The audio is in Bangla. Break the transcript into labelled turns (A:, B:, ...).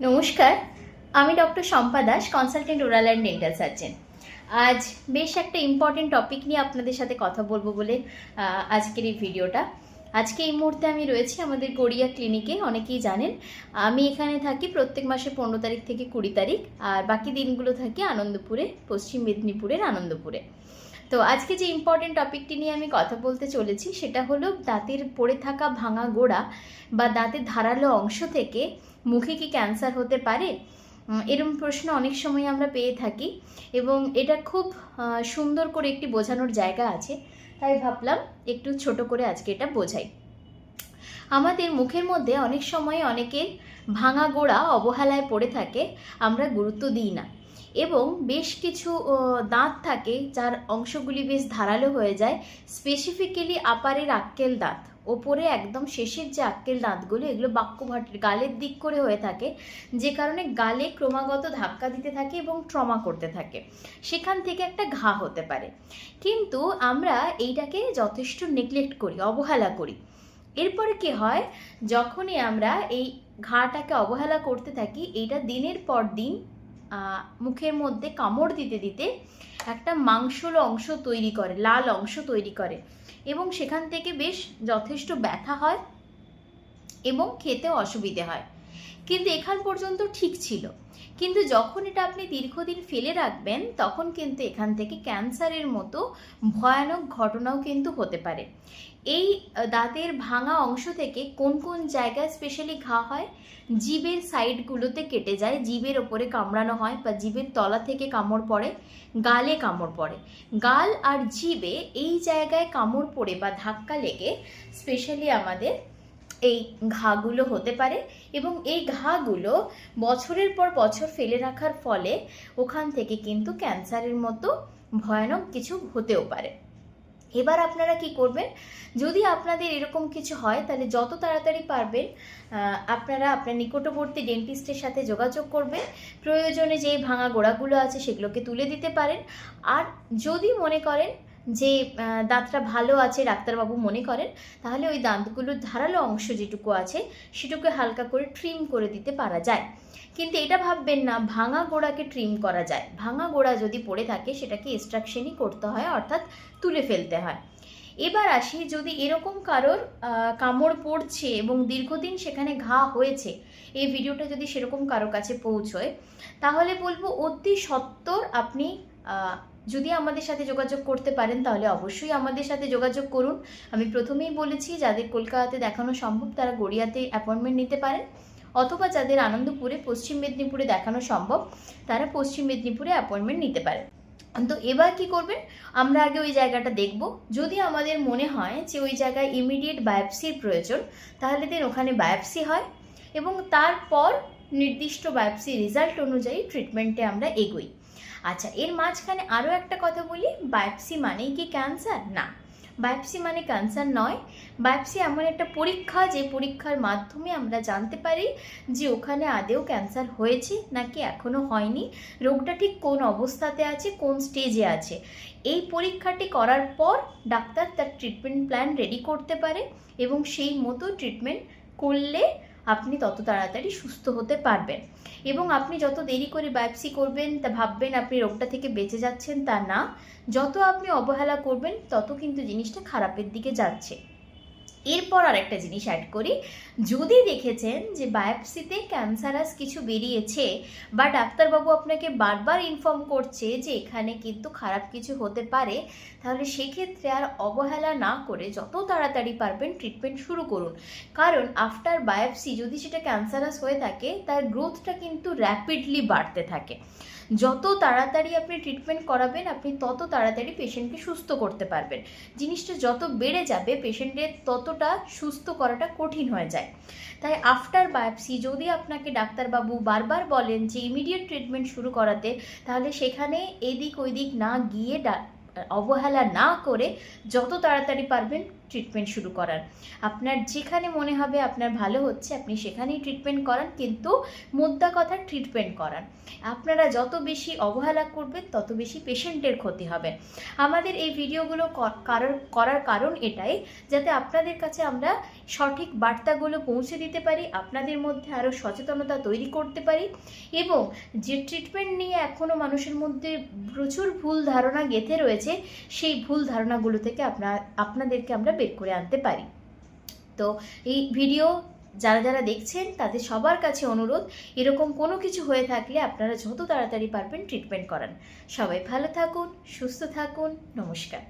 A: নমস্কার, আমি doctor Shampa Das, consultant oral and dental surgeon. আজ বেশ একটা ইম্পর্টেন্ট টপিক নিয়ে আপনাদের সাথে কথা বলবো বলে আজকের এই ভিডিওটা। আজকে এই মুহূর্তে আমি রয়েছি আমাদের গড়িয়া ক্লিনিকে। অনেকেই জানেন আমি এখানে থাকি প্রত্যেক মাসে 15 তারিখ থেকে 20 তারিখ, আর বাকি দিনগুলো থাকি আনন্দপুরে, পশ্চিম মেদিনীপুরের আনন্দপুরে। তো আজকে যে ইম্পর্টেন্ট টপিকটি নিয়ে আমি কথা বলতে চলেছি সেটা হলো দাঁতের পড়ে থাকা ভাঙা গোড়া বা দাঁতের ধারালো অংশ থেকে মুখে কি ক্যান্সার হতে পারে। এরকম প্রশ্ন অনেক সময় আমরা পেয়ে থাকি এবং এটা খুব সুন্দর করে একটি বোঝানোর জায়গা আছে, তাই ভাবলাম একটু ছোট করে আজকে এটা বোঝাই। আমাদের মুখের মধ্যে অনেক সময় অনেকের ভাঙা গোড়া অবহেলায় পড়ে থাকে, আমরা গুরুত্ব দিই না, এবং বেশ কিছু দাঁত থাকে যার অংশগুলি বেশ ধারালো হয়ে যায়, স্পেসিফিক্যালি আপারের আক্কেল দাঁত, ওপরে একদম শেষের যে আক্কেল দাঁতগুলো, এগুলো বাক্যভাটের গালের দিক করে হয়ে থাকে, যে কারণে গালে ক্রমাগত ধাক্কা দিতে থাকে এবং ট্রমা করতে থাকে, সেখান থেকে একটা ঘা হতে পারে। কিন্তু আমরা এইটাকে যথেষ্ট নেগলেক্ট করি, অবহেলা করি। এরপরে কি হয়, যখনই আমরা এই ঘাটাকে অবহেলা করতে থাকি, এইটা দিনের পর দিন মুখের মধ্যে কামড় দিতে দিতে একটা মাংসল অংশ তৈরি করে, লাল অংশ তৈরি করে, এবং সেখান থেকে বেশ যথেষ্ট ব্যথা হয় এবং খেতেও অসুবিধে হয়। কিন্তু এখান পর্যন্ত ঠিক ছিল, কিন্তু যখন এটা আপনি দীর্ঘদিন ফেলে রাখবেন তখন কিন্তু এখান থেকে ক্যান্সারের মতো ভয়ানক ঘটনাও কিন্তু হতে পারে। এই দাঁতের ভাঙা অংশ থেকে কোন কোন জায়গায় স্পেশালি ঘা হয়, জিভের সাইডগুলোতে কেটে যায়, জিভের ওপরে কামড়ানো হয় বা জিভের তলা থেকে কামড় পড়ে, গালে কামড় পড়ে, গাল আর জিভে এই জায়গায় কামড় পড়ে বা ধাক্কা লেগে স্পেশালি আমাদের এই ঘাগুলো হতে পারে। এবং এই ঘাগুলো বছরের পর বছর ফেলে রাখার ফলে ওখান থেকে কিন্তু ক্যান্সারের মতো ভয়ানক কিছু হতেও পারে। এবার আপনারা কি করবেন, যদি আপনাদের এরকম কিছু হয় তাহলে যত তাড়াতাড়ি পারবেন আপনারা আপনার নিকটবর্তী ডেন্টিস্টের সাথে যোগাযোগ করবেন। প্রয়োজনে যে ভাঙা গোড়াগুলো আছে সেগুলোকে তুলে দিতে পারেন। আর যদি মনে করেন যে দাঁতটা ভালো আছে, ডাক্তারবাবু মনে করেন, তাহলে ওই দাঁতগুলোর ধারালো অংশ যেটুকু আছে সেটুকু হালকা করে ট্রিম করে দিতে পারা যায়। কিন্তু এটা ভাববেন না ভাঙা গোড়াকে ট্রিম করা যায়। ভাঙা গোড়া যদি পড়ে থাকে সেটাকে এক্সট্রাকশনই করতে হয়, অর্থাৎ তুলে ফেলতে হয়। এবার আসি, যদি এরকম কারোর কামড় পড়ছে এবং দীর্ঘদিন সেখানে ঘা হয়েছে, এই ভিডিওটা যদি সেরকম কারো কাছে পৌঁছয়, তাহলে বলবো অতি সত্বর আপনি যদি আমাদের সাথে যোগাযোগ করতে পারেন তাহলে অবশ্যই আমাদের সাথে যোগাযোগ করুন। আমি প্রথমেই বলেছি যাদের কলকাতাতে দেখানো সম্ভব তারা গড়িয়াতে অ্যাপয়েন্টমেন্ট নিতে পারেন, অথবা যাদের আনন্দপুরে পশ্চিম মেদিনীপুরে দেখানো সম্ভব তারা পশ্চিম মেদিনীপুরে অ্যাপয়েন্টমেন্ট নিতে পারেন। তো এবার কি করবেন, আমরা আগে ওই জায়গাটা দেখব। যদি আমাদের মনে হয় যে ওই জায়গায় ইমিডিয়েট বায়োপসির প্রয়োজন, তাহলে দেন ওখানে বায়োপসি হয় এবং তারপর নির্দিষ্ট বায়োপসি রেজাল্ট অনুযায়ী ট্রিটমেন্টে আমরা এগোই। আচ্ছা, এর মাঝখানে আরও একটা কথা বলি, বায়োপসি মানেই কি ক্যান্সার? না, বায়োপসি মানে ক্যান্সার নয়। বায়োপসি এমন একটা পরীক্ষা যে পরীক্ষার মাধ্যমে আমরা জানতে পারি যে ওখানে আদেও ক্যান্সার হয়েছে নাকি এখনও হয়নি, রোগটা ঠিক কোন অবস্থাতে আছে, কোন স্টেজে আছে। এই পরীক্ষাটি করার পর ডাক্তার তার ট্রিটমেন্ট প্ল্যান রেডি করতে পারে এবং সেই মতো ট্রিটমেন্ট করলে আপনি তত তাড়াতাড়ি সুস্থ হতে পারবেন। এবং আপনি যত দেরি করে বায়োপসি করবেন তা ভাববেন আপনি রোগটা থেকে বেঁচে যাচ্ছেন, তা না। যত আপনি অবহেলা করবেন তত কিন্তু জিনিসটা খারাপের দিকে যাচ্ছে। এরপর আরেকটা জিনিস অ্যাড করি, যদি দেখেছেন যে বায়োপসিতে ক্যান্সারাস কিছু বেরিয়েছে বা ডাক্তারবাবু আপনাকে বারবার ইনফর্ম করছে যে এখানে কিন্তু খারাপ কিছু হতে পারে, তাহলে সেক্ষেত্রে আর অবহেলা না করে যত তাড়াতাড়ি পারবেন ট্রিটমেন্ট শুরু করুন। কারণ আফটার বায়োপসি যদি সেটা ক্যান্সারাস হয়ে থাকে তার গ্রোথটা কিন্তু র্যাপিডলি বাড়তে থাকে। যত তাড়াতাড়ি আপনি ট্রিটমেন্ট করাবেন আপনি তত তাড়াতাড়ি পেশেন্টকে সুস্থ করতে পারবেন। জিনিসটা যত বেড়ে যাবে পেশেন্টের ততটা সুস্থ করাটা কঠিন হয়ে যায়। তাই আফটার বায়োপসি যদি আপনাকে ডাক্তারবাবু বারবার বলেন যে ইমিডিয়েট ট্রিটমেন্ট শুরু করাতে, তাহলে সেখানে এদিক ওইদিক না গিয়ে অবহেলা না করে যত তাড়াতাড়ি পারবেন ট্রিটমেন্ট শুরু করার। আপনার যেখানে মনে হবে আপনার ভালো হচ্ছে আপনি সেখানেই ট্রিটমেন্ট করান, কিন্তু মোদ্দা কথা ট্রিটমেন্ট করান। আপনারা যত বেশি অবহেলা করবেন তত বেশি পেশেন্টের ক্ষতি হবে। আমাদের এই ভিডিওগুলো করার কারণ এটাই, যাতে আপনাদের কাছে আমরা সঠিক বার্তাগুলো পৌঁছে দিতে পারি, আপনাদের মধ্যে আরও সচেতনতা তৈরি করতে পারি, এবং যে ট্রিটমেন্ট নিয়ে এখনও মানুষের মধ্যে প্রচুর ভুল ধারণা গেঁথে রয়েছে সেই ভুল ধারণাগুলো থেকে আপনাদেরকে আমরা বের করে আনতে পারি। তো এই ভিডিও যারা যারা দেখছেন তাদের সবার কাছে অনুরোধ, এরকম কোনো কিছু হয়ে থাকলে আপনারা যত তাড়াতাড়ি পারবেন ট্রিটমেন্ট করান। সবাই ভালো থাকুন, সুস্থ থাকুন, নমস্কার।